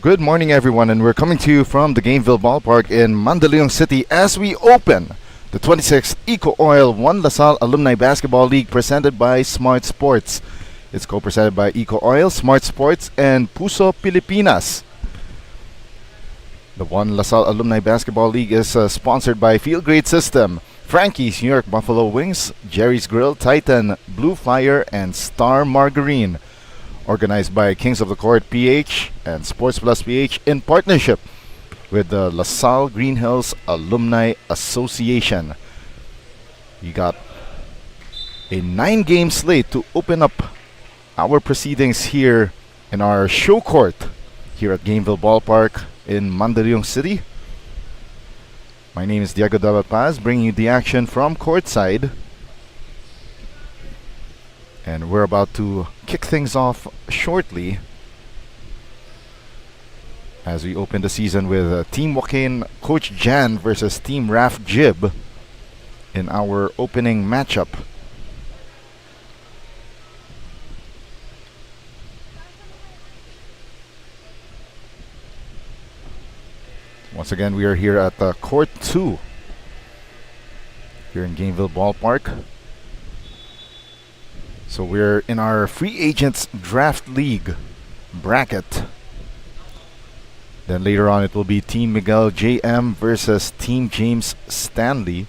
Good morning, everyone, and we're coming to you from the Gameville Ballpark in Mandaluyong City as we open the 26th EcoOil 1 LaSalle Alumni Basketball League presented by Smart Sports. It's co-presented by EcoOil, Smart Sports, and Puso Pilipinas. The 1 LaSalle Alumni Basketball League is sponsored by Field Grade System, Frankie's New York Buffalo Wings, Jerry's Grill, Titan, Blue Fire, and Star Margarine. Organized by Kings of the Court PH and Sports Plus PH in partnership with the LaSalle Green Hills Alumni Association. You got a 9-game slate to open up our proceedings here in our show court here at Gameville Ballpark in Mandaluyong City. My name is Diego de la Paz, bringing you the action from courtside. And we're about to kick things off shortly as we open the season with Team Joaquin, Coach Jan versus Team Raf Jib in our opening matchup. Once again, we are here at Court 2 here in Gameville Ballpark. So we're in our Free Agents Draft League bracket. Then later on it will be Team Miguel JM versus Team James Stanley.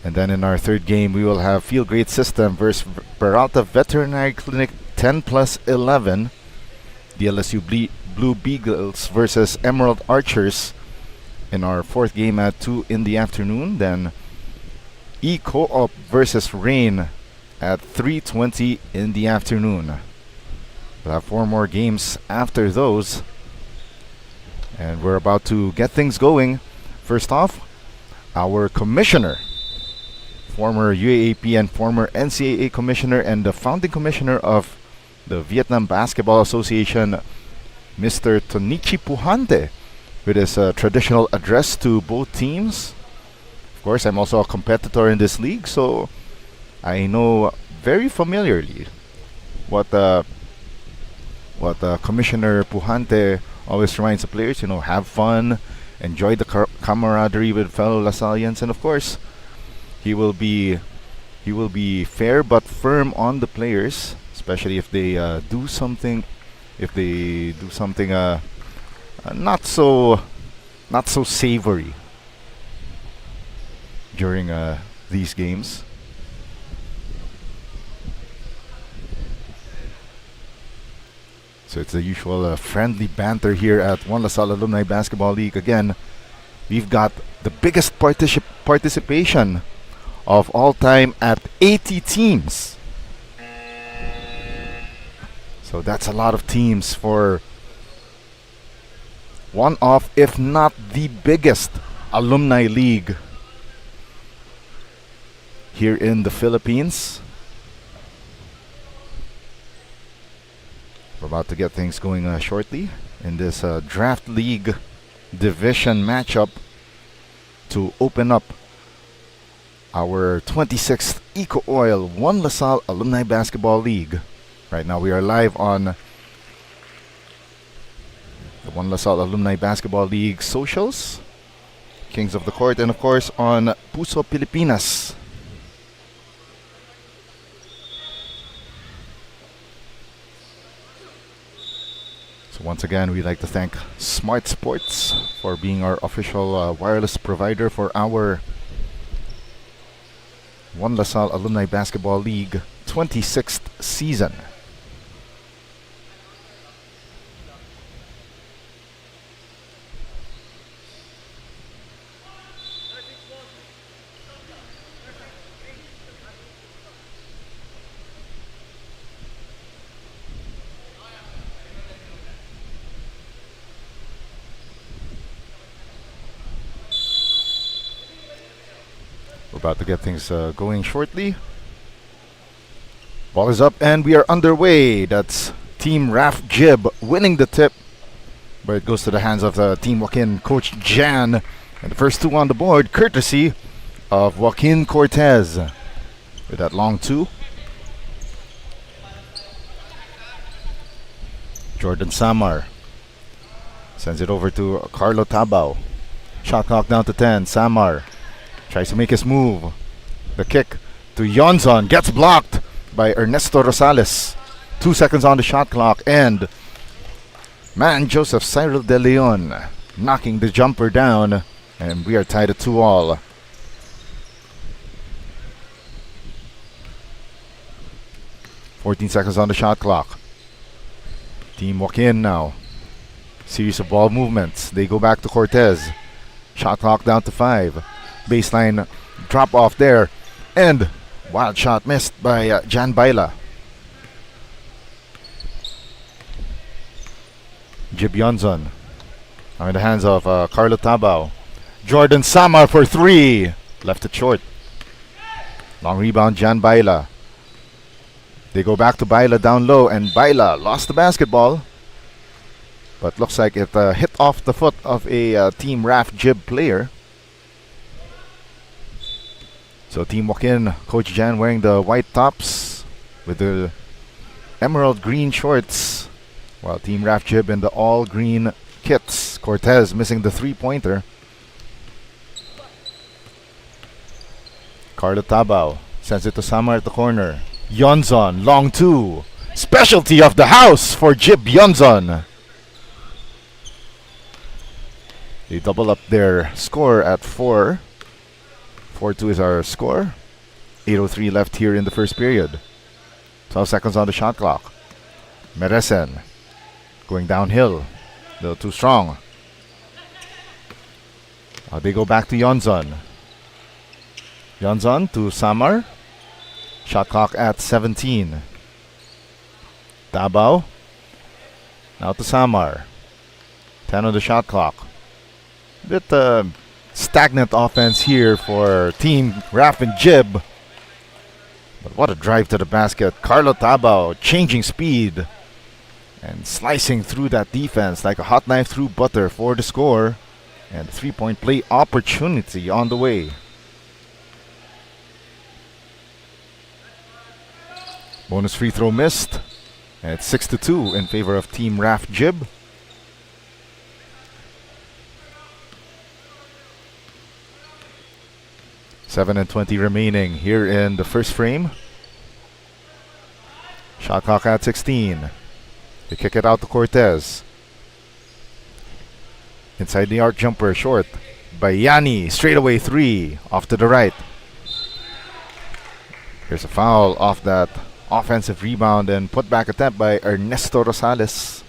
And then in our third game we will have Field Grade System versus Peralta Veterinary Clinic 10+11. The LSU Blue Beagles versus Emerald Archers in our fourth game at 2 in the afternoon. Then EcoOil versus Rain at 3:20 in the afternoon. We'll have 4 more games after those. And we're about to get things going. First off, our commissioner, former UAAP and former NCAA commissioner and the founding commissioner of the Vietnam Basketball Association, Mr. Tonichi Puhante, with his traditional address to both teams. Of course, I'm also a competitor in this league, so I know very familiarly what Commissioner Puhante always reminds the players. You know, have fun, enjoy the camaraderie with fellow LaSallians, and of course, he will be fair but firm on the players, especially if they do something not so savory during these games. So it's the usual friendly banter here at 1 LaSalle Alumni Basketball League. Again, we've got the biggest participation of all time at 80 teams. So that's a lot of teams for one of, if not the biggest, alumni league here in the Philippines. We're about to get things going shortly in this draft league division matchup to open up our 26th EcoOil 1 LaSalle Alumni Basketball League. Right now we are live on the One LaSalle Alumni Basketball League socials, Kings of the Court, and of course on Puso Pilipinas. So once again, we'd like to thank Smart Sports for being our official wireless provider for our One LaSalle Alumni Basketball League 26th season. We're about to get things going shortly. Ball is up and we are underway. That's Team Raf Jib winning the tip, but it goes to the hands of Team Joaquin, Coach Jan. And the first two on the board, courtesy of Joaquin Cortez. With that long two. Jordan Samar sends it over to Carlo Tabao. Shot clock down to 10. Samar tries to make his move. The kick to Yonzon gets blocked by Ernesto Rosales. 2 seconds on the shot clock, and man Joseph Cyril De Leon knocking the jumper down, and we are tied at 2-all. "14 seconds on the shot clock. Team Joaquin now. Series of ball movements. They go back to Cortez. Shot clock down to 5. Baseline drop off there, and wild shot missed by Jan Baila. Jib Yonzon are in the hands of Carlo Tabao. Jordan Samar for 3. Left it short. Long rebound, Jan Baila. They go back to Baila down low, and Baila lost the basketball, but looks like it hit off the foot of a Team Raf Jib player. So Team Joaquin, Coach Jan wearing the white tops with the emerald green shorts, while Team Raf Jib in the all green kits. Cortez missing the 3-pointer. Carlo Tabao sends it to Samar at the corner. Yonzon, long two. Specialty of the house for Jib Yonzon. They double up their score at 4. 4-2 is our score. 8:03 left here in the first period. 12 seconds on the shot clock. Meresen going downhill. A little too strong. They go back to Yonzon. Yonzon to Samar. Shot clock at 17. Tabao. Now to Samar. 10 on the shot clock. Bit stagnant offense here for Team Raf and Jib. But what a drive to the basket. Carlo Tabao changing speed and slicing through that defense like a hot knife through butter for the score. And 3-point play opportunity on the way. Bonus free throw missed. And it's 6-2 in favor of Team Raf Jib. $7:20 remaining here in the first frame. Shot clock at 16. They kick it out to Cortez. Inside the arc jumper, short by Yanni. Straightaway 3 off to the right. Here's a foul off that offensive rebound and put back attempt by Ernesto Rosales.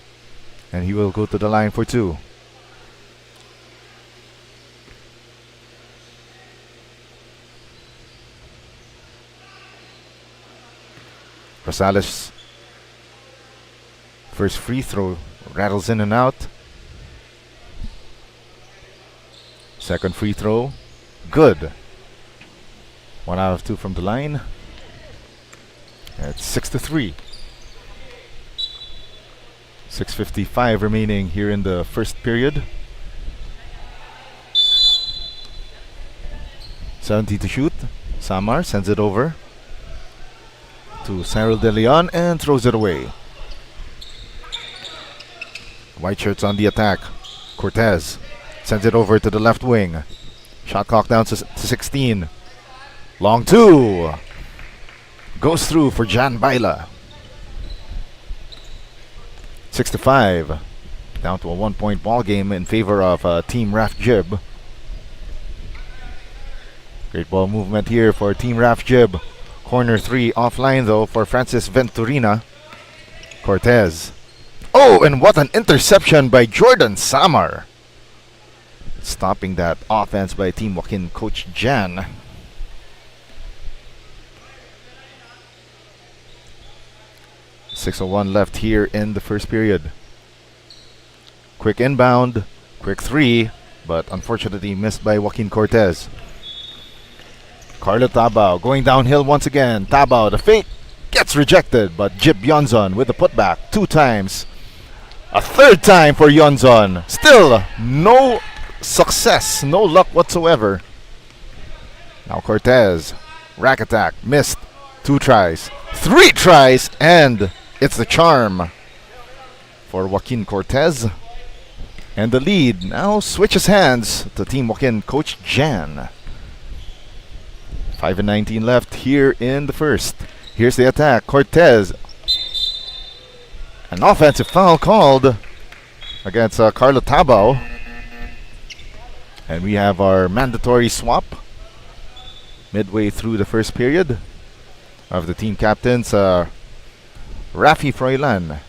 And he will go to the line for 2. Rosales' first free throw rattles in and out. Second free throw, good. 1 out of 2 from the line. It's 6-3. 6:55 remaining here in the first period. 70 to shoot. Samar sends it over to Cyril De Leon and throws it away. White shirts on the attack. Cortez sends it over to the left wing. Shot clock down to 16. Long two. Goes through for Jan Baila. 6-5. Down to a 1-point ball game in favor of Team Raf Jib. Great ball movement here for Team Raf Jib. Corner 3 offline though for Francis Venturina. Cortez. Oh, and what an interception by Jordan Samar. Stopping that offense by Team Joaquin coach Jan. .601 left here in the first period. Quick inbound, quick three, but unfortunately missed by Joaquin Cortez. Carlo Tabao going downhill once again. Tabao, the fake, gets rejected, but Jib Yonzon with the putback 2 times. A 3rd time for Yonzon. Still no success, no luck whatsoever. Now Cortez, rack attack, missed. 2 tries, 3 tries, and it's the charm for Joaquin Cortez. And the lead now switches hands to Team Joaquin coach Jan. 5:19 left here in the first. Here's the attack. Cortez. An offensive foul called against Carlo Tabao. And we have our mandatory swap midway through the first period of the team captains. Rafi Froilan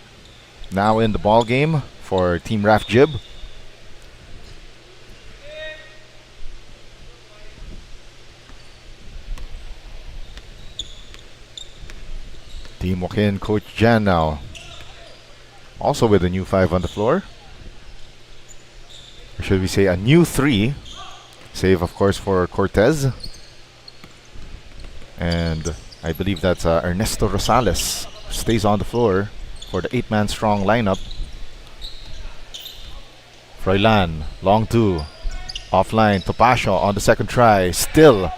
now in the ball game for Team Raf Jib. Team Joaquin coach Jan now also with a new 5 on the floor. Or should we say a new 3. Save of course for Cortez. And I believe that's Ernesto Rosales stays on the floor for the 8-man strong lineup. Froilan, long 2. Offline, Topacio on the second try. Still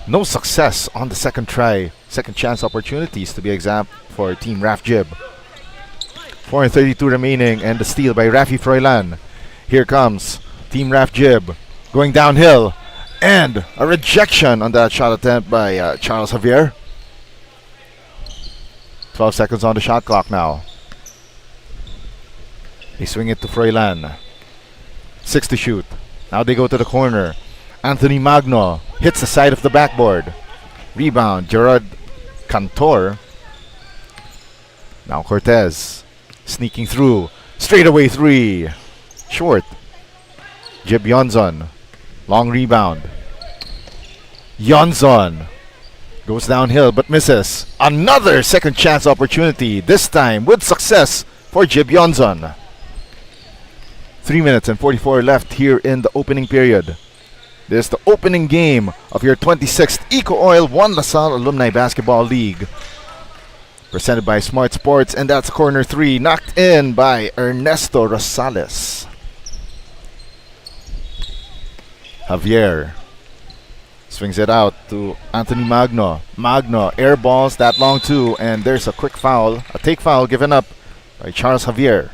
no success on the second try. Second chance opportunities to be exact for Team Raf Jib. 4:32 remaining and the steal by Rafi Froilan. Here comes Team Raf Jib going downhill and a rejection on that shot attempt by Charles Javier. 12 seconds on the shot clock now. They swing it to Froilan. 6 to shoot. Now they go to the corner. Anthony Magno hits the side of the backboard. Rebound, Gerard Cantor. Now Cortez sneaking through. Straightaway 3. Short. Jib Yonzon. Long rebound. Yonzon goes downhill but misses. Another second chance opportunity. This time with success for Jib Yonzon. 3 minutes and 44 left here in the opening period. This is the opening game of your 26th EcoOil 1 LaSalle Alumni Basketball League. Presented by Smart Sports, and that's corner 3, knocked in by Ernesto Rosales. Javier swings it out to Anthony Magno. Magno airballs that long 2, and there's a quick foul, a take foul given up by Charles Javier.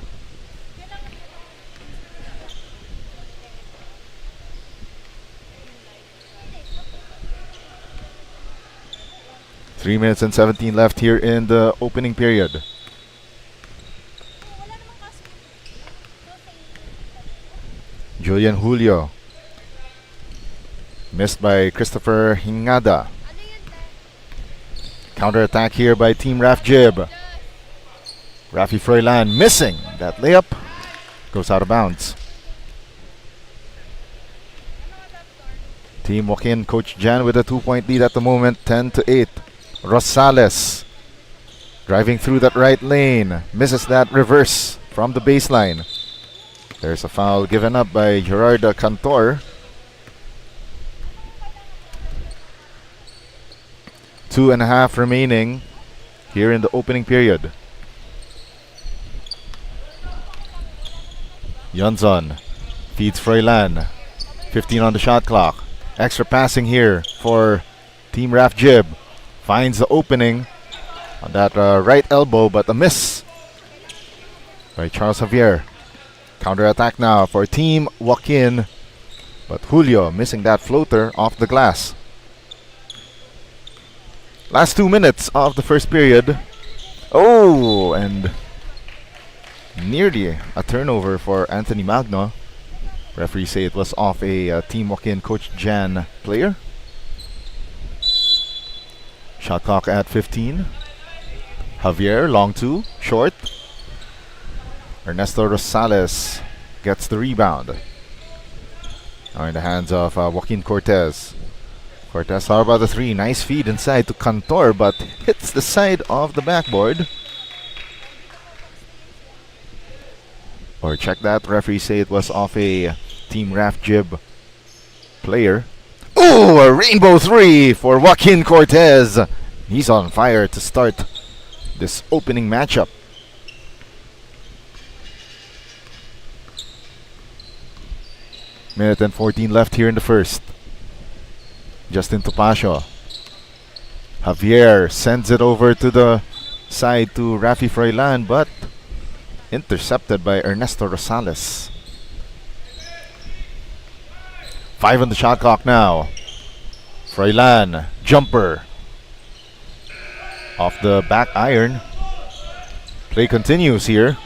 Three minutes and 17 left here in the opening period. Julian Julio. Missed by Christopher Hingada. Counter attack here by Team Raf Jib. Rafi Froilan missing that layup. Goes out of bounds. Team Joaquin coach Jan with a 2-point lead at the moment, 10-8. Rosales driving through that right lane, misses that reverse from the baseline. There's a foul given up by Gerard Cantor. 2.5 remaining here in the opening period. Yonzon feeds Froilan. 15 on the shot clock. Extra passing here for Team Raf Jib. Finds the opening on that right elbow, but a miss by Charles Javier. Counter-attack now for Team Joaquin, but Julio missing that floater off the glass. Last 2 minutes of the first period. Oh, and nearly a turnover for Anthony Magno. Referee say it was off a Team Joaquin Coach Jan player. Shot clock at 15. Javier, long two, short. Ernesto Rosales gets the rebound. Now in the hands of Joaquin Cortez. Cortez, how about the three? Nice feed inside to Cantor, but hits the side of the backboard. Or check that, referee say it was off a Team Raf Jib player. Ooh, a rainbow three for Joaquin Cortez. He's on fire to start this opening matchup. Minute and 14 left here in the first. Justin Topacio. Javier sends it over to the side to Rafi Froilan, but intercepted by Ernesto Rosales. 5 on the shot clock now. Froilan, jumper. Off the back iron. Play continues here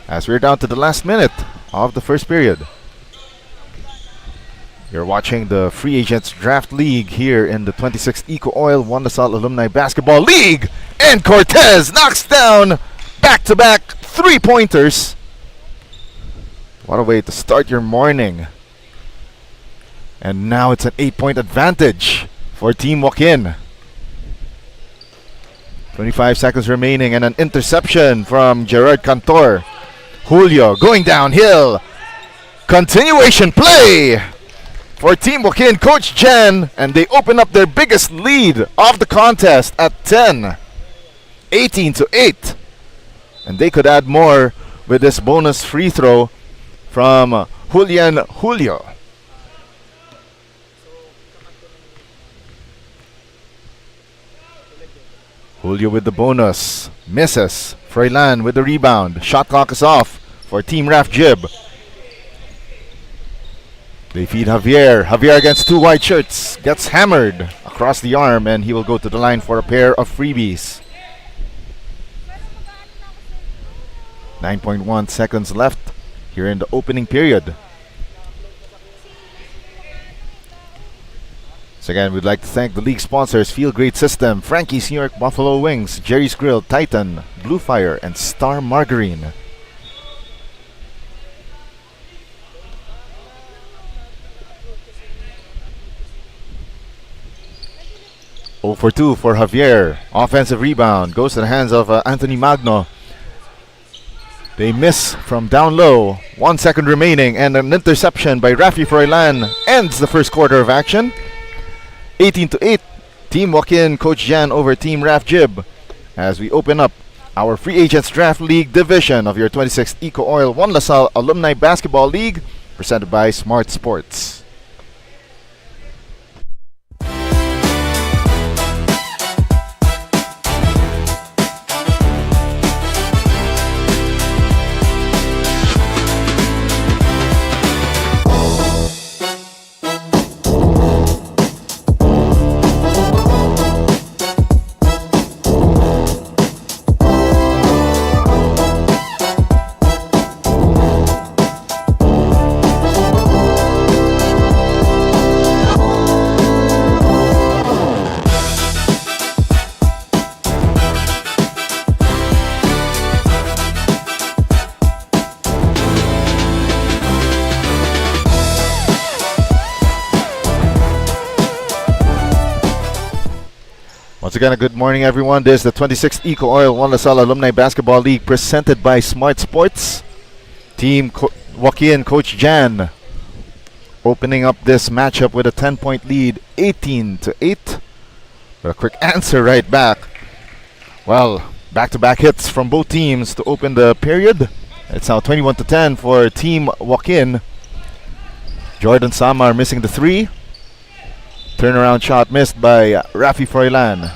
as we're down to the last minute of the first period. You're watching the Free Agents Draft League here in the 26th EcoOil One LaSalle Alumni Basketball League. And Cortez knocks down back-to-back three-pointers. What a way to start your morning. And now it's an 8-point advantage for Team Joaquin. 25 seconds remaining and an interception from Gerard Cantor. Julio going downhill. Continuation play for Team Joaquin Coach Jan, and they open up their biggest lead of the contest at 10. 18-8. And they could add more with this bonus free throw from Julio. Julio with the bonus. Misses. Froilan with the rebound. Shot clock is off for Team Raf Jib. They feed Javier. Javier against two white shirts. Gets hammered across the arm, and he will go to the line for a pair of freebies. 9.1 seconds left here in the opening period. So again, we'd like to thank the league sponsors: Feel Great System, Frankie's New York Buffalo Wings, Jerry's Grill, Titan, Blue Fire, and Star Margarine. Oh for 2 for Javier. Offensive rebound goes to the hands of Anthony Magno. They miss from down low. 1 second remaining, and an interception by Rafi Froilan ends the first quarter of action. 18-8. Team Joaquin Coach Jan over Team Raf Jib as we open up our Free Agents Draft League division of your 26th EcoOil One LaSalle Alumni Basketball League, presented by Smart Sports. Once again, a good morning, everyone. This is the 26th EcoOil One LaSalle Alumni Basketball League presented by Smart Sports. Team Joaquin Coach Jan opening up this matchup with a 10-point lead, 18-8. But a quick answer right back. Well, back-to-back hits from both teams to open the period. It's now 21-10 for Team Joaquin. Jordan Samar missing the three. Turnaround shot missed by Rafi Froilan.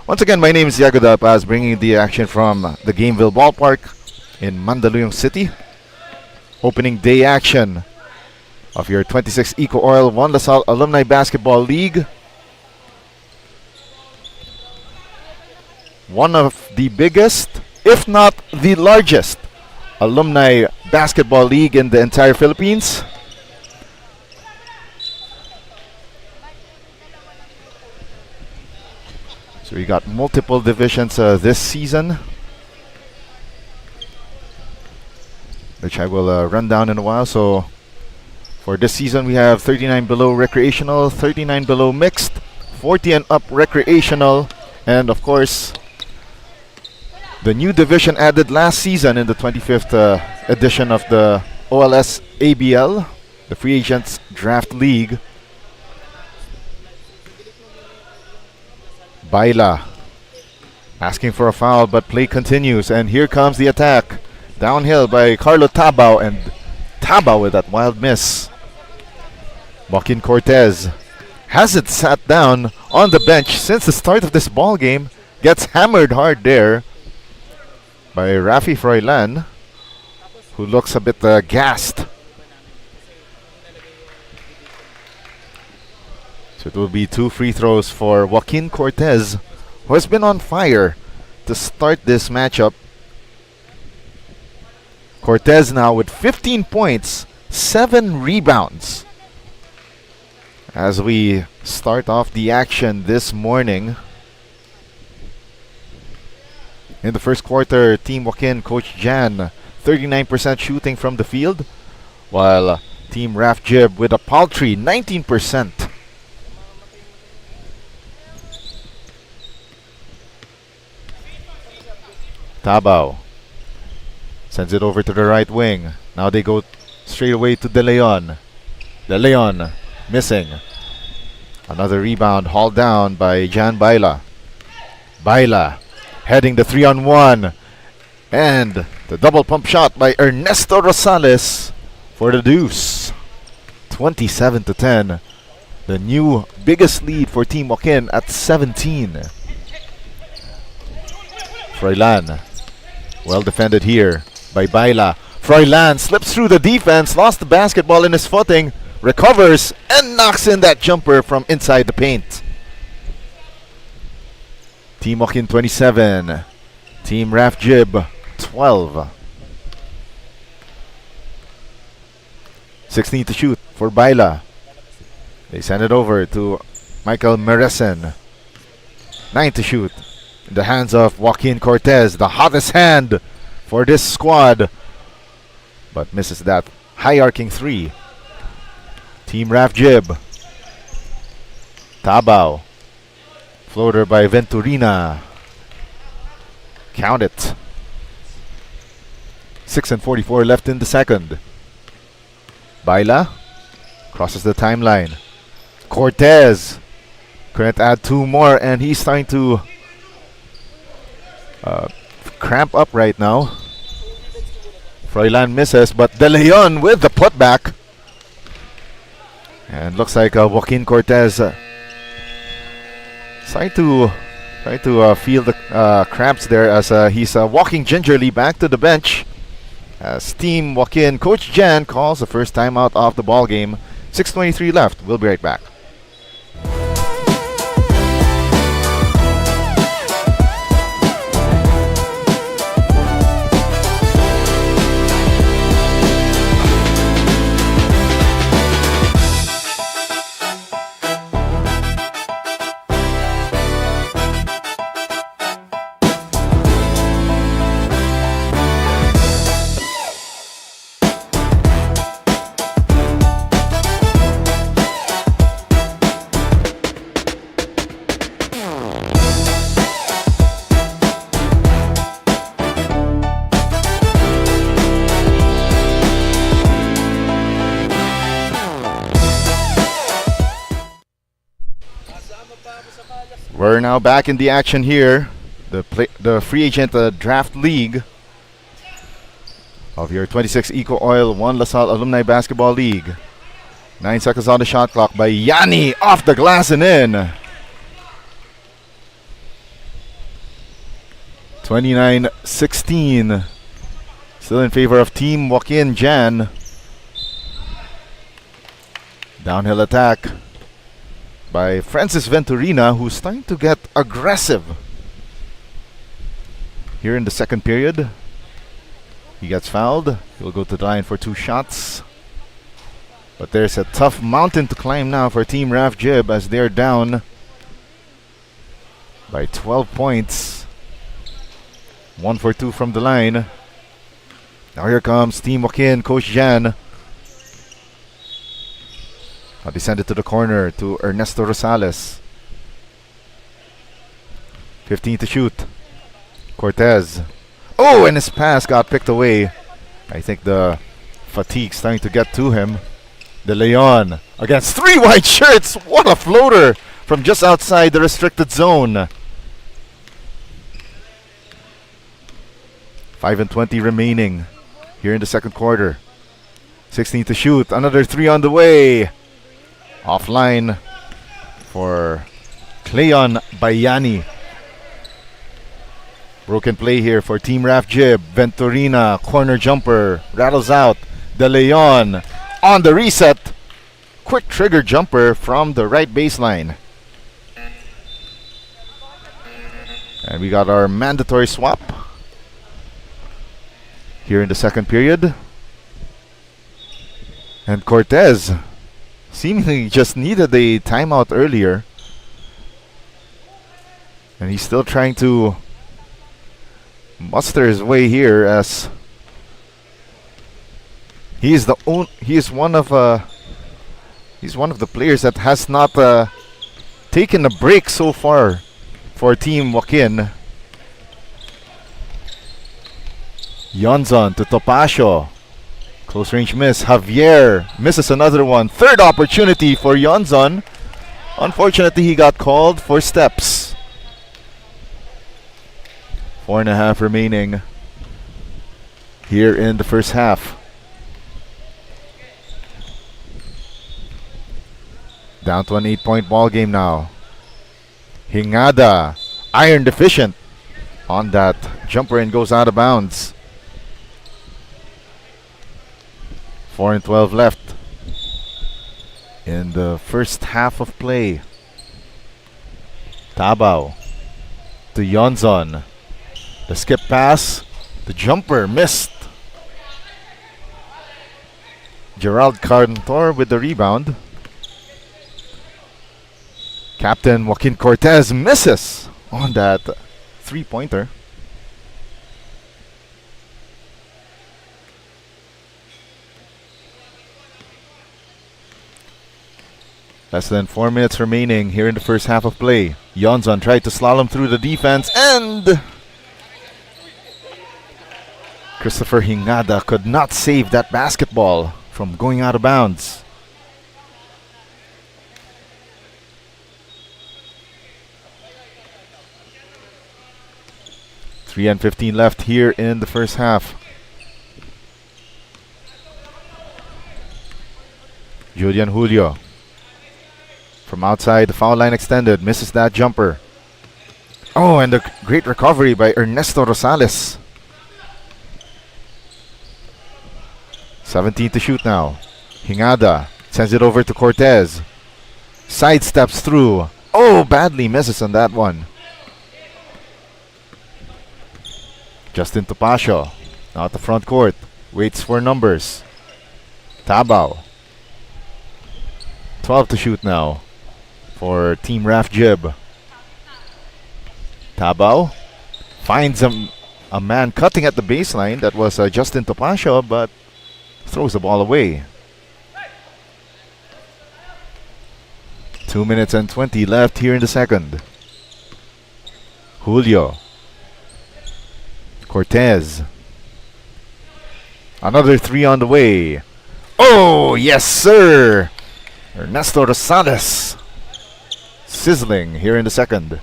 Once again, my name is Yago Dalpaz, bringing the action from the Gameville Ballpark in Mandaluyong City. opening day action of your 26 EcoOil 1 LaSalle Alumni Basketball League. One of the biggest, if not the largest, alumni basketball league in the entire Philippines. So we got multiple divisions this season, which I will run down in a while. So for this season, we have 39 below recreational, 39 below mixed, 40 and up recreational, and of course, the new division added last season in the 25th edition of the OLS ABL, the Free Agents Draft League. Baila asking for a foul, but play continues, and here comes the attack. Downhill by Carlo Tabao, and Tabao with that wild miss. Joaquin Cortez hasn't sat down on the bench since the start of this ball game. Gets hammered hard there by Rafi Froilan, who looks a bit gassed. So it will be 2 free throws for Joaquin Cortez, who has been on fire to start this matchup. Cortez now with 15 points, 7 rebounds. As we start off the action this morning. In the first quarter, Team Joaquin, Coach Jan, 39% shooting from the field, while Team Raf Jib with a paltry 19%. Tabao sends it over to the right wing. Now they go straight away to De Leon. De Leon missing. Another rebound hauled down by Jan Baila. Baila heading the 3-on-1, and the double pump shot by Ernesto Rosales for the deuce. 27-10. The new biggest lead for Team Joaquin at 17. Froilan, well defended here by Baila. Froilan slips through the defense, lost the basketball in his footing, recovers, and knocks in that jumper from inside the paint. Team Joaquin 27, Team Raf Jib 12. 16 to shoot for Baila. They send it over to Michael Meresen. 9 to shoot in the hands of Joaquin Cortez, the hottest hand for this squad, but misses that high arcing 3. Team Raf Jib. Tabao. Floater by Venturina. Count it. 6:44 left in the second. Baila crosses the timeline. Cortez couldn't add 2 more, and he's starting to cramp up right now. Froilan misses, but De Leon with the putback. And looks like Joaquin Cortez trying to feel the cramps there as he's walking gingerly back to the bench. As Team Joaquin, Coach Jan calls the first timeout of the ball game. 6:23 left. We'll be right back. We're now back in the action here. The free agent draft league of your 26 EcoOil 1 LaSalle Alumni Basketball League. 9 seconds on the shot clock by Yanni, off the glass and in. 29-16. Still in favor of Team Joaquin Jan. Downhill attack by Francis Venturina, who's starting to get aggressive here in the second period. He gets fouled. He'll go to the line for 2 shots. But there's a tough mountain to climb now for Team Raf Jib as they're down by 12 points. 1 for 2 from the line. Now here comes Team Joaquin, Coach Jan. They send it to the corner to Ernesto Rosales. 15 to shoot. Cortez. Oh, and his pass got picked away. I think the fatigue starting to get to him. De Leon against 3 white shirts. What a floater from just outside the restricted zone. 5:20 remaining here in the second quarter. 16 to shoot. Another 3 on the way. Offline for Cleon Bayani. Broken play here for Team Raf Jib. Venturina, corner jumper, rattles out. De Leon on the reset. Quick trigger jumper from the right baseline. And we got our mandatory swap here in the second period. And Cortez seemingly just needed a timeout earlier. And he's still trying to muster his way here as he's one of the players that has not taken a break so far for Team Joaquin. Yonzon to Topacio. Close range miss. Javier misses another one. Third opportunity for Yonzon. Unfortunately, he got called for steps. 4.5 remaining here in the first half. Down to an 8-point ball game now. Hingada, iron deficient on that jumper and goes out of bounds. 4:12 left in the first half of play. Tabao to Yonzon. The skip pass. The jumper missed. Gerald Cantor with the rebound. Captain Joaquin Cortez misses on that 3-pointer. Less than 4 minutes remaining here in the first half of play. Yonzon tried to slalom through the defense and Christopher Hingada could not save that basketball from going out of bounds. Three and 15 left here in the first half. Julian Julio from outside the foul line extended, misses that jumper. Oh, and a great recovery by Ernesto Rosales. 17 to shoot now. Hingada sends it over to Cortez. Sidesteps through. Oh, badly misses on that one. Justin Topacio now at the front court. Waits for numbers. Tabao. 12 to shoot now for Team Raf Jib. Tabao finds a man cutting at the baseline. That was Justin Topacio, but throws the ball away. 2 minutes and 20 left here in the second. Julio. Cortez. Another 3 on the way. Oh, yes, sir. Ernesto Rosales. Sizzling here in the second.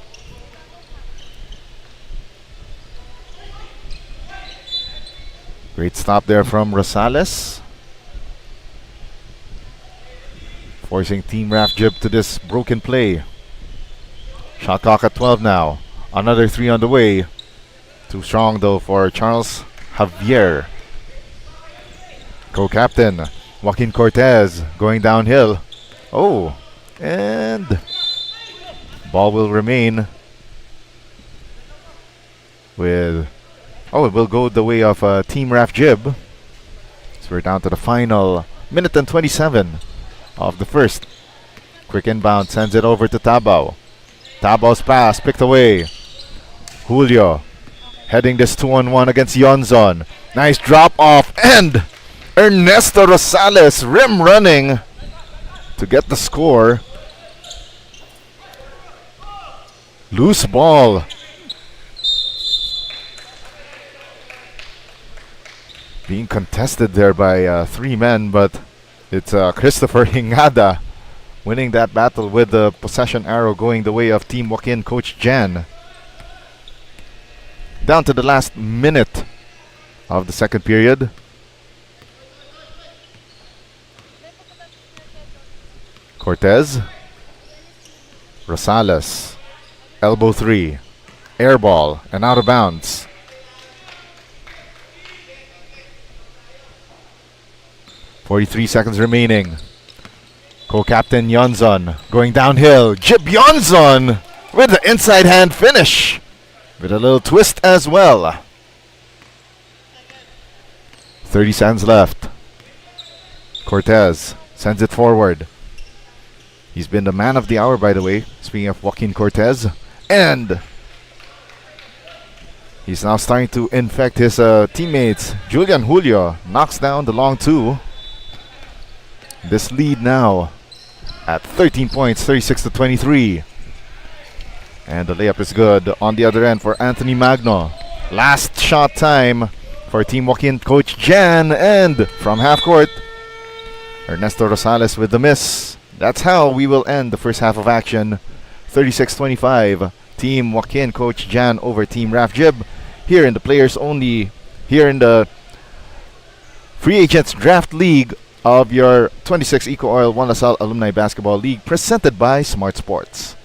Great stop there from Rosales. Forcing Team Raf Jib to this broken play. Shot clock at 12 now. Another 3 on the way. Too strong though for Charles Javier. Co-captain Joaquin Cortez going downhill. Oh, and ball will remain with... Oh, it will go the way of Team Raf Jib. So we're down to the final minute and 27 of the first. Quick inbound, sends it over to Tabao. Tabao's pass picked away. Julio heading this 2-on-1 against Yonzon. Nice drop off, and Ernesto Rosales rim running to get the score. Loose ball. Being contested there by 3 men, but it's Christopher Hingada winning that battle with the possession arrow going the way of Team Joaquin coach Jan. Down to the last minute of the second period. Cortez. Rosales. Elbow 3. Air ball and out of bounds. .43 seconds remaining. Co-captain Yonzon going downhill. Jib Yonzon with the inside hand finish. With a little twist as well. 30 seconds left. Cortez sends it forward. He's been the man of the hour, by the way. Speaking of Joaquin Cortez. And he's now starting to infect his teammates. Julian Julio knocks down the long 2. This lead now at 13 points, 36-23. And the layup is good on the other end for Anthony Magno. Last shot time for Team Joaquin coach Jan, and from half court, Ernesto Rosales with the miss. That's how we will end the first half of action. 36-25. Team Joaquin coach Jan over Team Raf Jib. Here in the players only, here in the Free Agents Draft League of your 26 EcoOil One LaSalle Alumni Basketball League, presented by Smart Sports.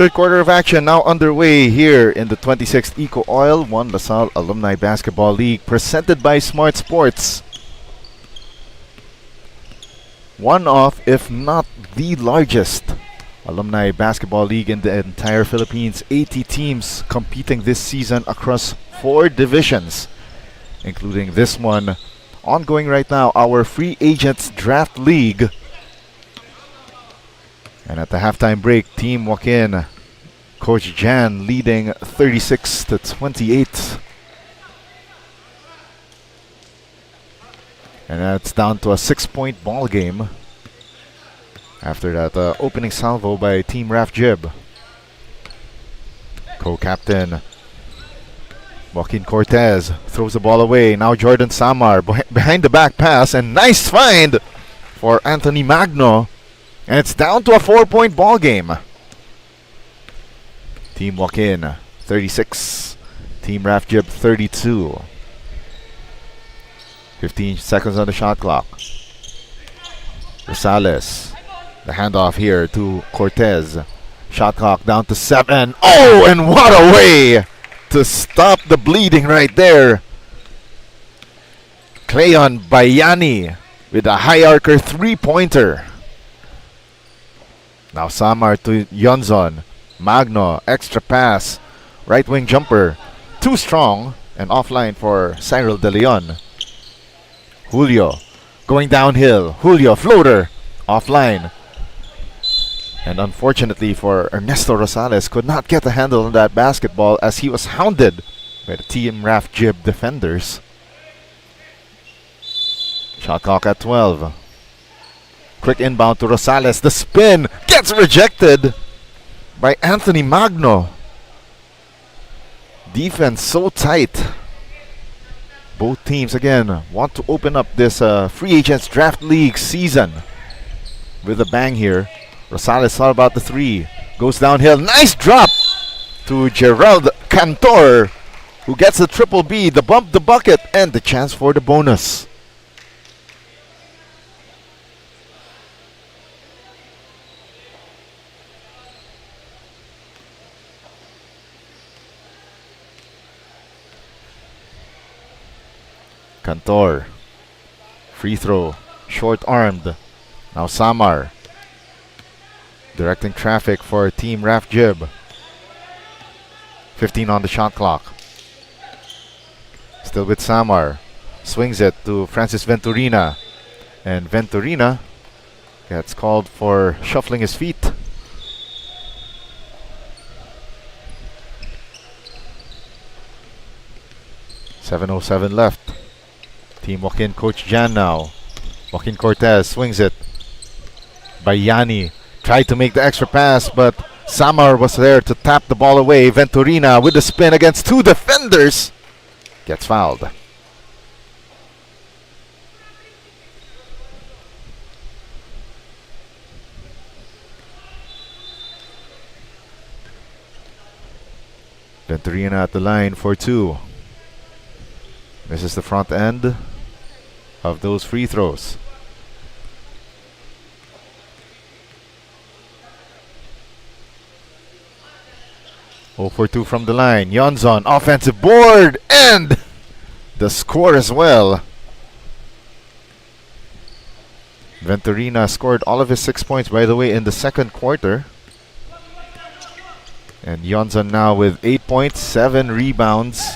Third quarter of action now underway here in the 26th EcoOil 1 LaSalle Alumni Basketball League presented by Smart Sports. One of, if not the largest, alumni basketball league in the entire Philippines. 80 teams competing this season across 4 divisions, including this one ongoing right now, our Free Agents Draft League. And at the halftime break, Team Joaquin, Coach Jan leading 36-28. And that's down to a 6-point ball game after that opening salvo by Team Raf Jib. Co-captain Joaquin Cortez throws the ball away. Now Jordan Samar behind the back pass, and nice find for Anthony Magno. And it's down to a 4-point ball game. Team Joaquin 36, Team Raf Jib 32. 15 seconds on the shot clock. Rosales, the handoff here to Cortez. Shot clock down to 7. Oh, and what a way to stop the bleeding right there. Cleon Bayani with a high arcer 3-pointer. Now Samar to Yonzon. Magno, extra pass. Right wing jumper. Too strong and offline for Cyril De Leon. Julio going downhill. Julio floater offline. And unfortunately for Ernesto Rosales, could not get a handle on that basketball as he was hounded by the Team Raf Jib defenders. Shot clock at 12. Quick inbound to Rosales. The spin gets rejected by Anthony Magno. Defense so tight. Both teams again want to open up this Free Agents Draft League season with a bang here. Rosales thought about the 3. Goes downhill. Nice drop to Gerald Cantor, who gets the triple B, the bump, the bucket, and the chance for the bonus. Cantor, free throw, short-armed. Now Samar, directing traffic for Team Raf Jib. 15 on the shot clock. Still with Samar. Swings it to Francis Venturina. And Venturina gets called for shuffling his feet. .707 left. Team Joaquin, Coach Jan now. Joaquin Cortez swings it. Bayani tried to make the extra pass, but Samar was there to tap the ball away. Venturina with the spin against 2 defenders gets fouled. Venturina at the line for 2. This is the front end of those free throws. Oh for 2 from the line. Yonzon, offensive board, and the score as well. Venturina scored all of his 6 points, by the way, in the second quarter. And Yonzon now with 8 points, 7 rebounds.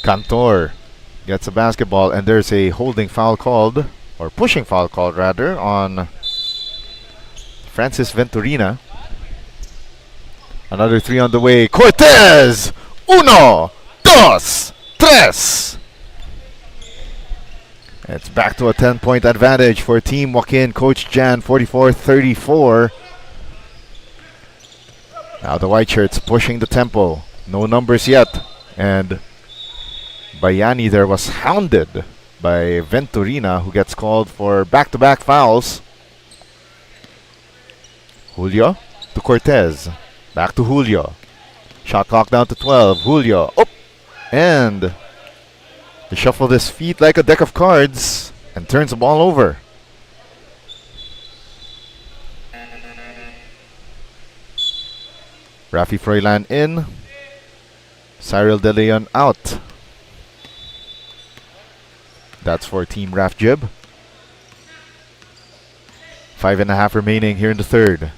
Cantor gets a basketball, and there's a holding foul called, or pushing foul called rather, on Francis Venturina. Another 3 on the way. Cortez! 1, 2, 3. It's back to a 10-point advantage for Team Joaquin. Coach Jan, 44-34. Now the white shirts pushing the tempo. No numbers yet. And Bayani there was hounded by Venturina, who gets called for back-to-back fouls. Julio to Cortez. Back to Julio. Shot clock down to 12. Julio up, and he shuffled his feet like a deck of cards and turns the ball over. Rafi Froilan in. Cyril De Leon out. That's for Team Raf Jib. 5.5 remaining here in the third.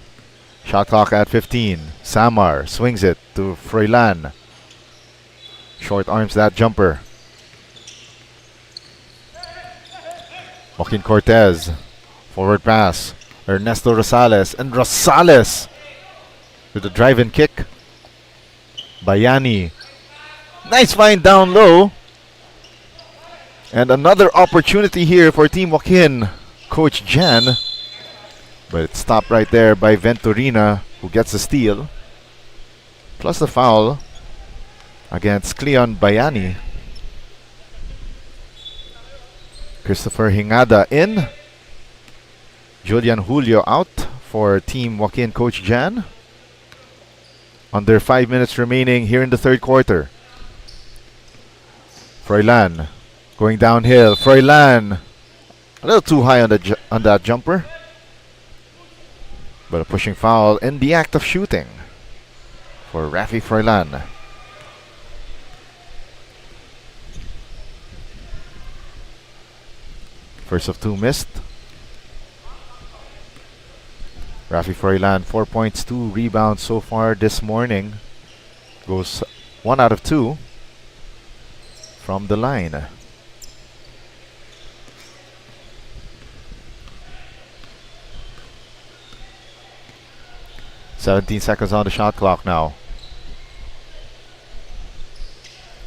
Shot clock at 15. Samar swings it to Froilan. Short arms that jumper. Joaquin Cortez. Forward pass. Ernesto Rosales. And Rosales with the drive-in kick. Bayani. Nice find down low. And another opportunity here for Team Joaquin. Coach Jan. But it's stopped right there by Venturina, who gets the steal. Plus the foul against Cleon Bayani. Christopher Hingada in. Julian Julio out for Team Joaquin Coach Jan. Under 5 minutes remaining here in the third quarter. Froilan going downhill. Froilan a little too high on that jumper. But a pushing foul in the act of shooting for Rafi Froilan. First of two missed. Rafi Froilan, 4 points, 2 rebounds so far this morning. Goes 1 out of 2 from the line. "17 seconds on the shot clock now.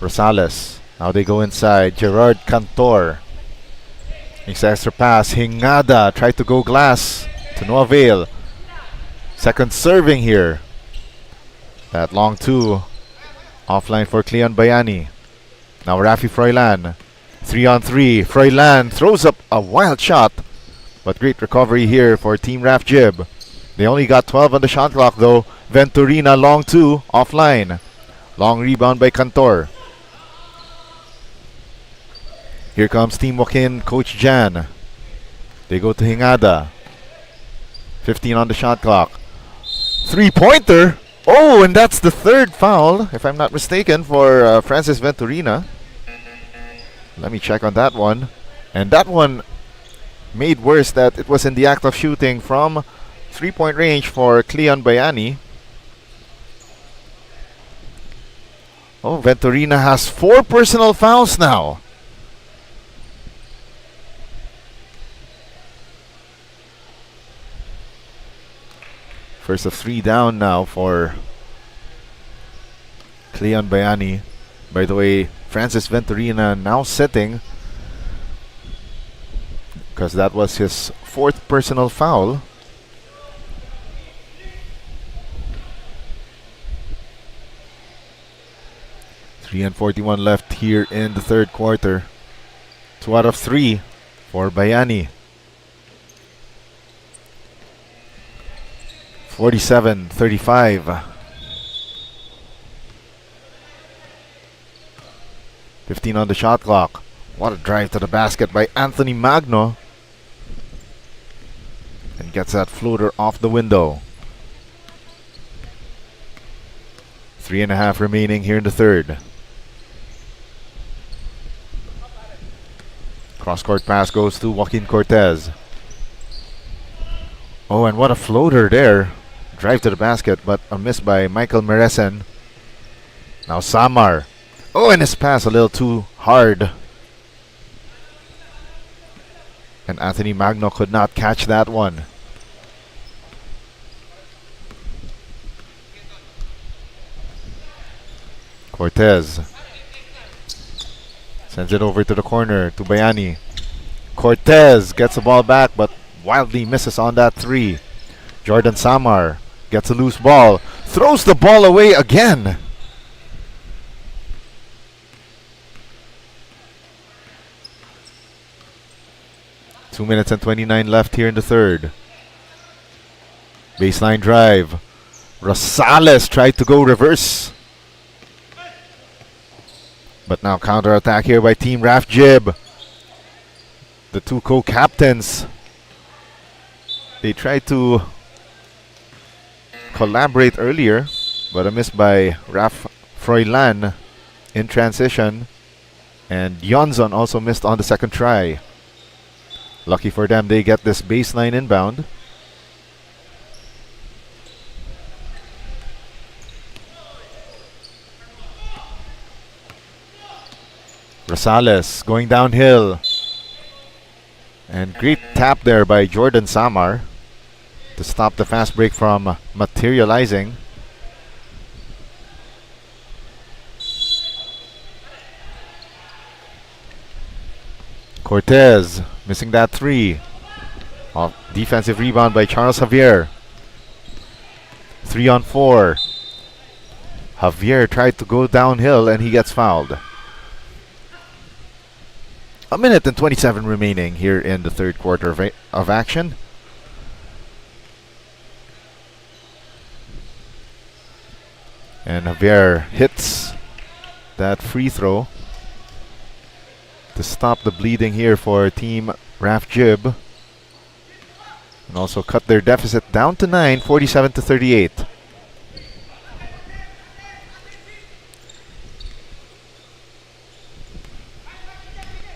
Rosales. Now they go inside. Gerard Cantor. Makes extra pass. Hingada tried to go glass to no avail. Second serving here. That long two. Offline for Cleon Bayani. Now Rafi Froilan. 3-on-3. Froilan throws up a wild shot. But great recovery here for Team Raf Jib. They only got 12 on the shot clock though. Venturina long two. Offline. Long rebound by Cantor. Here comes Team Joaquin Coach Jan. They go to Hingada. 15 on the shot clock. Three-pointer. Oh, and that's the third foul, if I'm not mistaken, for Francis Venturina. Let me check on that one. And that one made worse that it was in the act of shooting from 3-point range for Cleon Bayani. Oh, Venturina has 4 personal fouls now. First of 3 down now for Cleon Bayani. By the way, Francis Venturina now sitting because that was his 4th personal foul. And 41 left here in the third quarter. 2 out of 3 for Bayani. 47-35. 15 on the shot clock. What a drive to the basket by Anthony Magno. And gets that floater off the window. 3.5 remaining here in the third. Cross-court pass goes to Joaquin Cortez. Oh, and what a floater there. Drive to the basket, but a miss by Michael Meresen. Now Samar. Oh, and his pass a little too hard. And Anthony Magno could not catch that one. Cortez sends it over to the corner to Bayani. Cortez gets the ball back but wildly misses on that 3. Jordan Samar gets a loose ball. Throws the ball away again. Two minutes and 29 left here in the third. Baseline drive. Rosales tried to go reverse. But now counter-attack here by Team Raf Jib. The 2 co-captains. They tried to collaborate earlier. but a miss by Raf Froilan in transition. And Jonson also missed on the second try. Lucky for them, they get this baseline inbound. Rosales going downhill. And great tap there by Jordan Samar to stop the fast break from materializing. Cortez missing that three. Off defensive rebound by Charles Javier. 3 on 4. Javier tried to go downhill and he gets fouled. A minute and 27 remaining here in the third quarter of action. And Javier hits that free throw to stop the bleeding here for Team Raf Jib. And also cut their deficit down to 9, 47 to 38.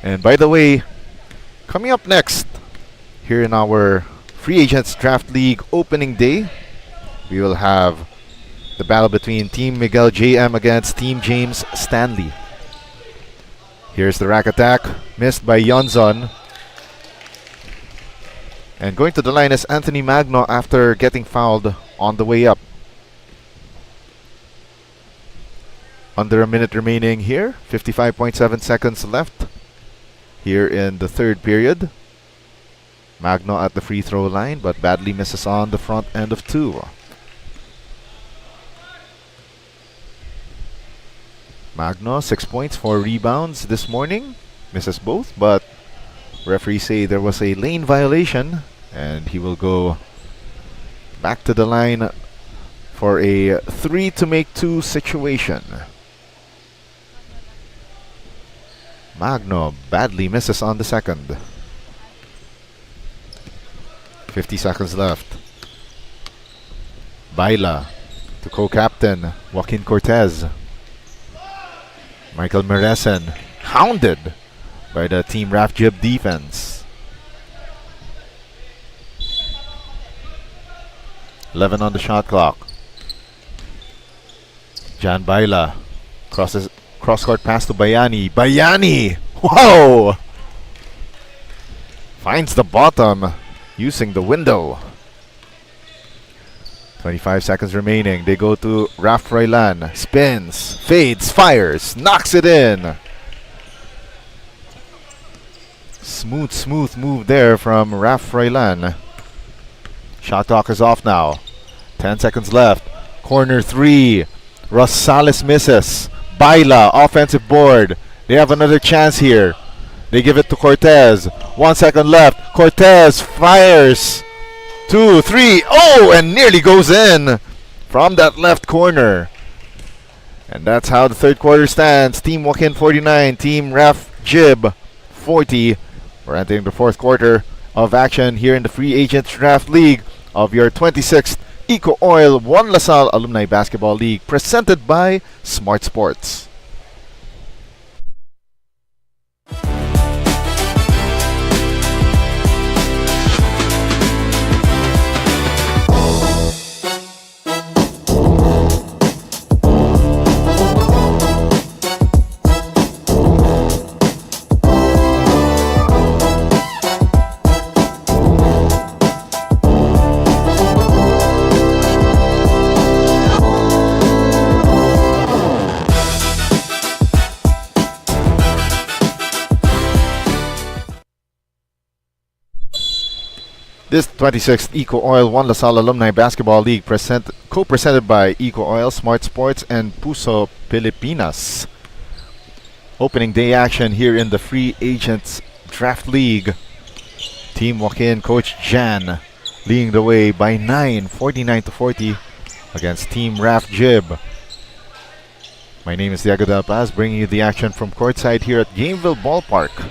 And by the way, coming up next here in our Free Agents Draft League opening day, we will have the battle between Team Miguel JM against Team James Stanley. Here's the rack attack, missed by Jonson. And going to the line is Anthony Magno after getting fouled on the way up. Under a minute remaining here, 55.7 seconds left here in the third period. Magno at the free throw line, but badly misses on the front end of two. Magno, 6 points, 4 rebounds this morning. Misses both, but referees say there was a lane violation, and he will go back to the line for a 3 to make 2 situation. Magno badly misses on the second. 50 seconds left. Baila to co-captain Joaquin Cortez. Michael Meresen hounded by the Team Raf Jib defense. 11 on the shot clock. Jan Baila crosses cross-court pass to Bayani. Bayani! Whoa! Finds the bottom using the window. 25 seconds remaining. They go to Raf Froilan. Spins, fades, fires, knocks it in. Smooth move there from Raf Froilan. Shot clock is off now. 10 seconds left. Corner 3. Rosales misses. Baila, offensive board. They have another chance here. They give it to Cortez. 1 second left. Cortez fires. 2, 3. Oh, and nearly goes in from that left corner. And that's how the third quarter stands. Team Joaquin 49, Team Raf Jib 40. We're entering the fourth quarter of action here in the Free Agents Draft League of your 26th EcoOil One LaSalle Alumni Basketball League, presented by Smart Sports. This 26th EcoOil One LaSalle Alumni Basketball League co-presented by EcoOil, Smart Sports, and Puso Pilipinas. Opening day action here in the Free Agents Draft League. Team Joaquin, Coach Jan, leading the way by 9, 49 to 40 against Team Raf Jib. My name is Diego Del Paz, bringing you the action from courtside here at Gameville Ballpark.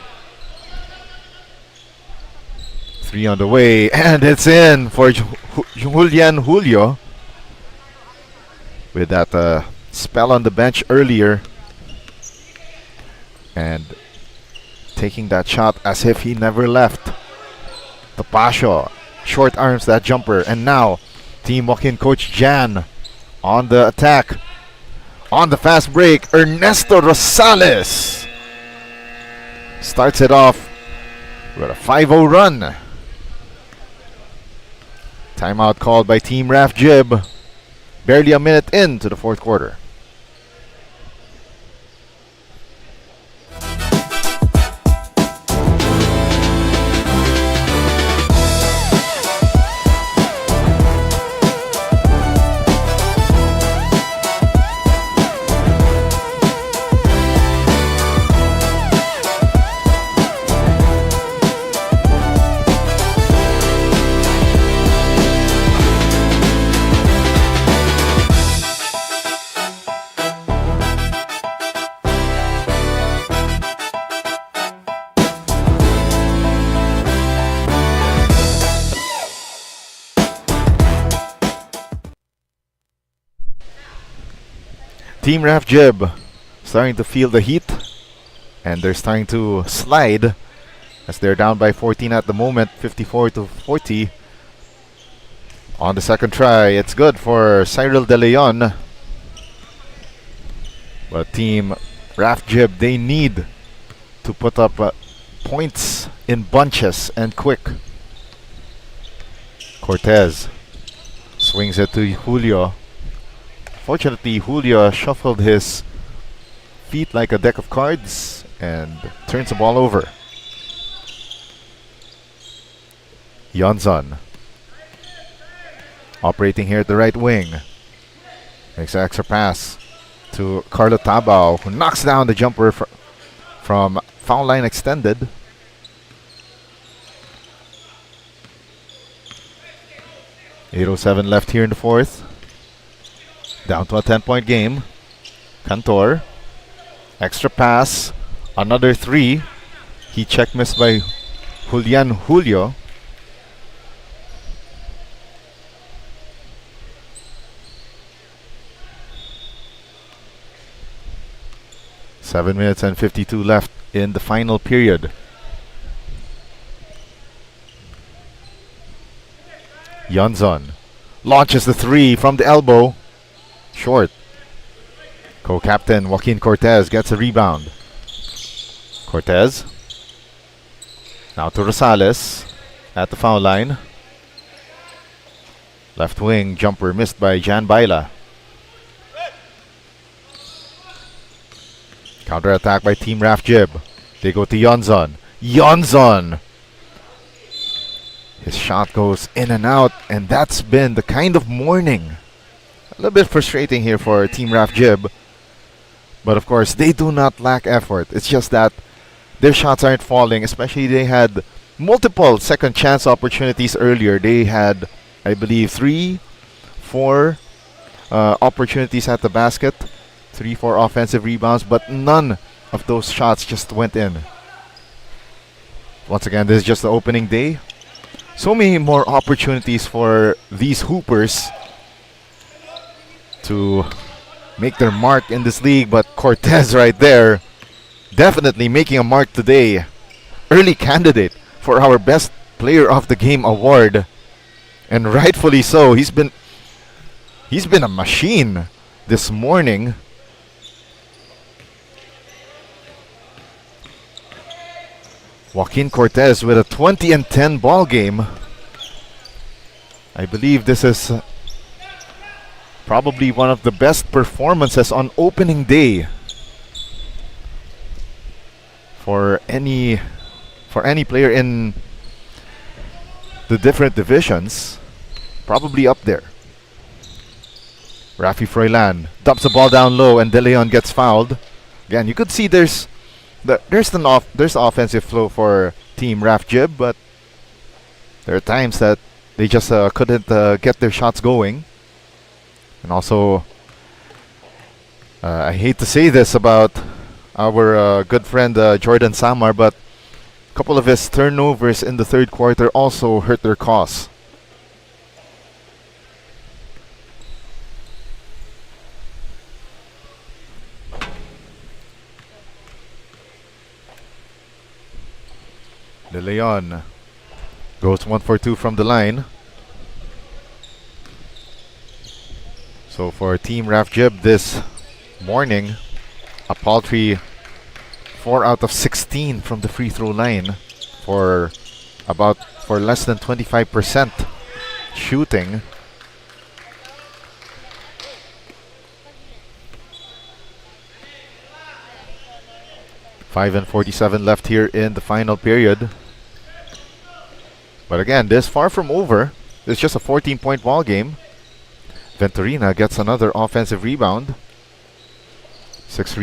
3 on the way, and it's in for Julian Julio. with that spell on the bench earlier and taking that shot as if he never left. Tapasio short arms that jumper, and now Team Joaquin coach Jan on the attack. On the fast break, Ernesto Rosales starts it off with a 5-0 run. Timeout called by Team Raf Jib. Barely a minute into the fourth quarter. Team Raf Jib starting to feel the heat, and they're starting to slide as they're down by 14 at the moment, 54-40. On the second try, it's good for Cyril De Leon. But Team Raf Jib, they need to put up points in bunches and quick. Cortez swings it to Julio. Fortunately, Julio shuffled his feet like a deck of cards and turns the ball over. Yonzon operating here at the right wing. Makes an extra pass to Carlo Tabao, who knocks down the jumper from foul line extended. .807 left here in the fourth. Down to a 10-point game. Cantor. Extra pass. Another three. He check missed by Julian Julio. Seven minutes and 52 left in the final period. Yonzon launches the three from the elbow. Short. Co-captain Joaquin Cortez gets a rebound. Cortez. Now to Rosales at the foul line. Left wing jumper missed by Jan Baila. Counter attack by Team Raf Jib. They go to Yonzon. Yonzon! His shot goes in and out, and that's been the kind of morning. A little bit frustrating here for Team Raf Jib. But of course, they do not lack effort. It's just that their shots aren't falling. Especially they had multiple second chance opportunities earlier. They had, I believe, 3-4 opportunities at the basket. 3-4 offensive rebounds. But none of those shots just went in. Once again, this is just the opening day. So many more opportunities for these hoopers to make their mark in this league, but Cortez right there definitely making a mark today. Early candidate for our best player of the game award, and rightfully so. He's been a machine this morning. Joaquin Cortez with a 20-10 ball game. I believe this is probably one of the best performances on opening day for any player in the different divisions. Probably up there. Rafi Froilan dumps the ball down low, and De Leon gets fouled. Again, you could see there's offensive flow for Team Raf Jib, but there are times that they just couldn't get their shots going. And also, I hate to say this about our good friend Jordan Samar, but a couple of his turnovers in the third quarter also hurt their cause. De Leon goes 1 for 2 from the line. So for Team Raf Jib this morning, a paltry 4 out of 16 from the free throw line for less than 25% shooting. Five 47 left here in the final period. But again, this far from over. It's just a 14-point ball game. Venturina gets another offensive rebound. 6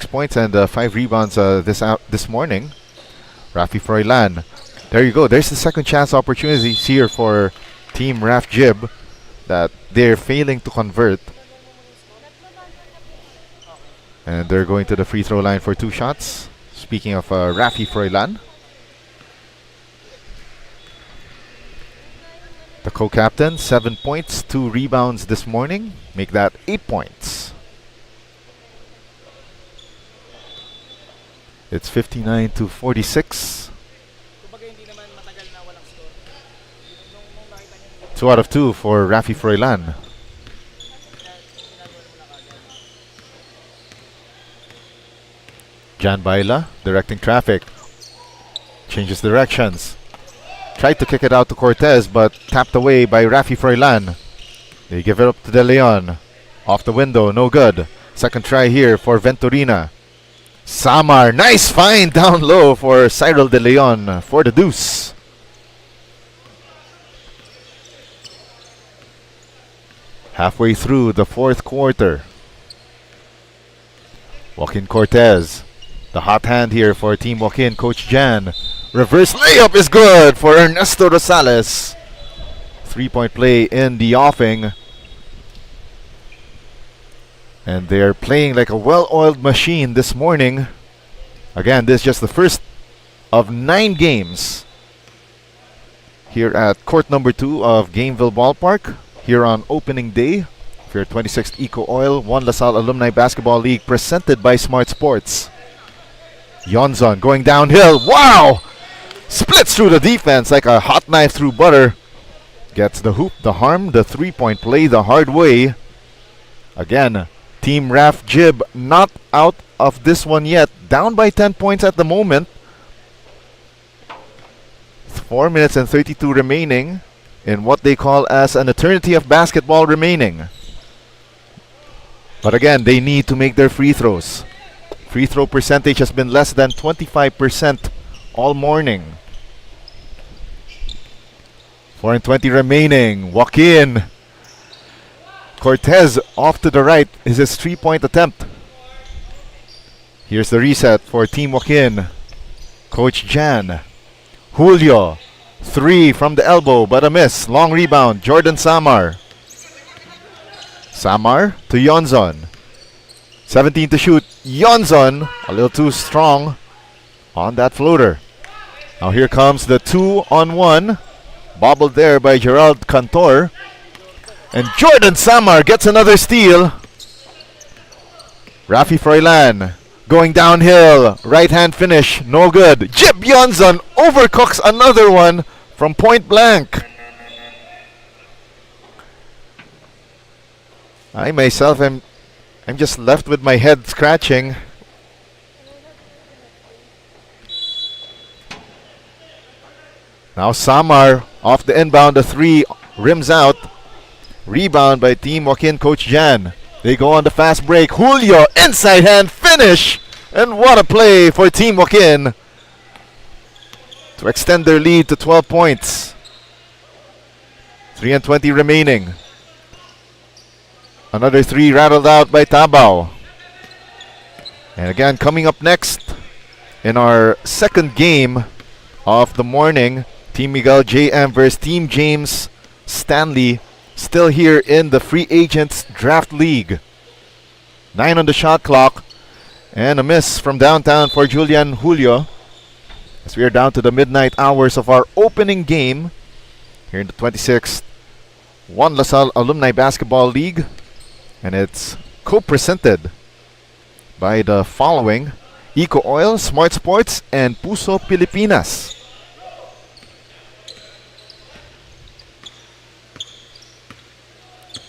points and 5 rebounds this morning. Rafi Froilan. There you go. There's the second chance opportunities here for Team Raf Jib that they're failing to convert. And they're going to the free throw line for 2 shots. Speaking of Rafi Froilan. The co-captain, 7 points, 2 rebounds this morning. Make that 8 points. It's 59-46. 2 out of 2 for Rafi Froilan. Jan Baila directing traffic. Changes directions. Tried to kick it out to Cortez, but tapped away by Rafi Froilan. They give it up to De Leon. Off the window, no good. Second try here for Venturina. Samar, nice find down low for Cyril De Leon for the deuce. Halfway through the 4th quarter. Joaquin Cortez. The hot hand here for Team Joaquin, Coach Jan. Reverse layup is good for Ernesto Rosales. 3-point play in the offing. And they're playing like a well-oiled machine this morning. Again, this is just the first of 9 games here at court number 2 of Gameville Ballpark here on opening day for your 26th EcoOil 1 LaSalle Alumni Basketball League presented by Smart Sports. Yonzon going downhill. Wow! Splits through the defense like a hot knife through butter. Gets the hoop, the harm, the 3-point play the hard way. Again, Team Raf Jib not out of this one yet. Down by 10 points at the moment. 4 minutes and 32 remaining in what they call as an eternity of basketball remaining. But again, they need to make their free throws. Free throw percentage has been less than 25% all morning. 4 and 20 remaining. Joaquin. Cortez off to the right is his 3-point attempt. Here's the reset for Team Joaquin. Coach Jan. Julio. 3 from the elbow but a miss. Long rebound. Jordan Samar. Samar to Yonzon. 17 to shoot. Yonzon a little too strong on that floater. Now here comes the 2-on-1. Bobbled there by Gerald Cantor. And Jordan Samar gets another steal. Rafi Froilan going downhill. Right hand finish. No good. Jib Yonzon overcooks another one from point blank. I myself I'm just left with my head scratching. Now Samar off the inbound, the 3 rims out. Rebound by Team Joaquin, Coach Jan. They go on the fast break. Julio, inside hand finish. And what a play for Team Joaquin to extend their lead to 12 points. 3 and 20 remaining. Another 3 rattled out by Tabao. And again, coming up next in our second game of the morning, Team Miguel JM versus Team James Stanley, still here in the Free Agents Draft League. 9 on the shot clock, and a miss from downtown for Julian Julio. As we are down to the midnight hours of our opening game here in the 26th 1 LaSalle Alumni Basketball League. And it's co-presented by the following: EcoOil, Smart Sports, and Puso Pilipinas.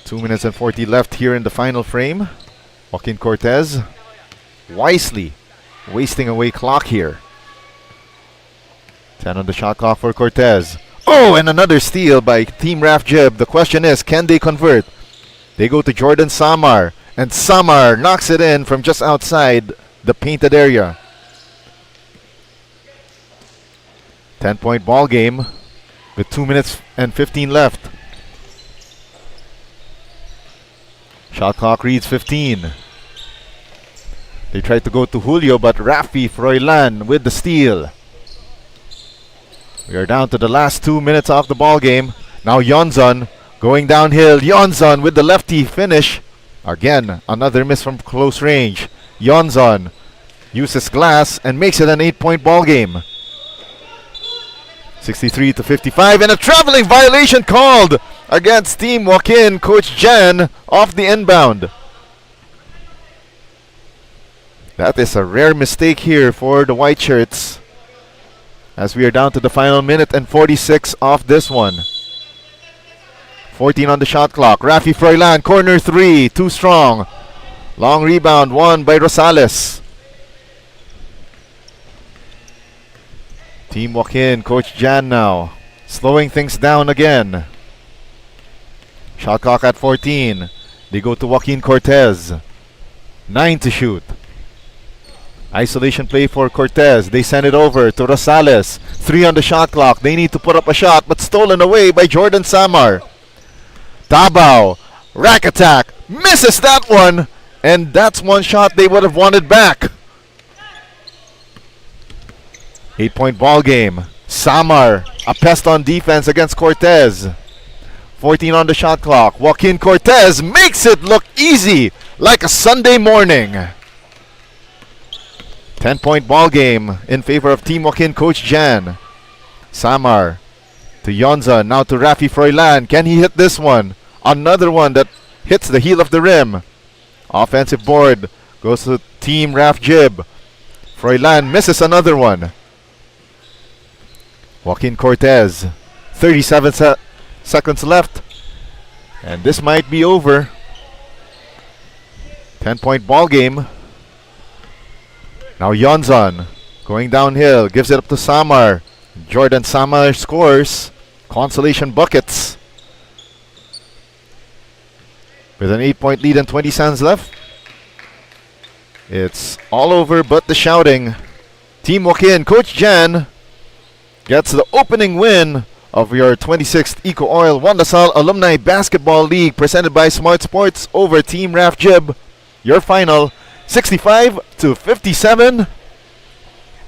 Two minutes and 40 left here in the final frame. Joaquin Cortez wisely wasting away clock here. 10 on the shot clock for Cortez. Oh, and another steal by Team Raf Jib. The question is, can they convert? They go to Jordan Samar, and Samar knocks it in from just outside the painted area. 10-point ball game with 2 minutes and 15 left. Shot clock reads 15. They tried to go to Julio, but Rafi Froilan with the steal. We are down to the last 2 minutes of the ball game. Now Yonzon going downhill. Yonzon with the lefty finish. Again, another miss from close range. Yonzon uses glass and makes it an 8-point ball game. 63 to 55, and a traveling violation called against Team Joaquin. Coach Jan off the inbound. That is a rare mistake here for the white shirts, as we are down to the final minute and 46 of this one. 14 on the shot clock. Rafi Froilan, corner three, too strong. Long rebound won by Rosales. Team Joaquin, Coach Jan now slowing things down again. Shot clock at 14. They go to Joaquin Cortez. 9 to shoot. Isolation play for Cortez. They send it over to Rosales. 3 on the shot clock. They need to put up a shot, but stolen away by Jordan Samar. Tabao, rack attack, misses that one, and that's one shot they would have wanted back. 8-point ball game. Samar, a pest on defense against Cortez. 14 on the shot clock. Joaquin Cortez makes it look easy, like a Sunday morning. 10-point ball game in favor of Team Joaquin, Coach Jan. Samar to Yonza, now to Rafi Froilan. Can he hit this one? Another one that hits the heel of the rim. Offensive board goes to Team Raf Jib. Froilan misses another one. Joaquin Cortez, 37 seconds left, and this might be over. 10-point ball game. Now Yonzon going downhill, gives it up to Samar. Jordan Samar scores. Consolation buckets. With an 8-point lead and 20 seconds left. It's all over but the shouting. Team Joaquin, Coach Jan gets the opening win of your 26th EcoOil One LaSalle Alumni Basketball League presented by Smart Sports over Team Raf Jib. Your final, 65 to 57.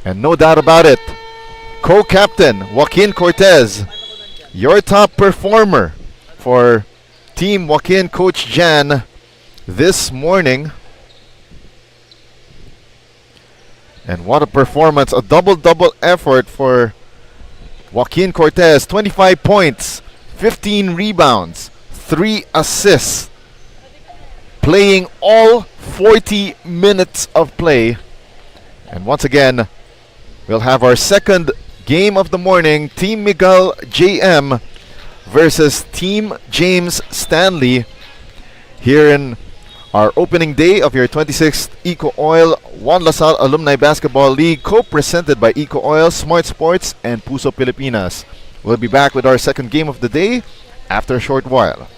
And no doubt about it, co-captain Joaquin Cortez, your top performer for Team Joaquin, Coach Jan this morning. And what a performance, a double-double effort for Joaquin Cortez. 25 points, 15 rebounds, 3 assists, playing all 40 minutes of play. And once again, we'll have our second game of the morning, Team Miguel JM versus Team James Stanley, here in our opening day of your 26th EcoOil One LaSalle Alumni Basketball League, co-presented by EcoOil, Smart Sports, and Puso Pilipinas. We'll be back with our second game of the day after a short while.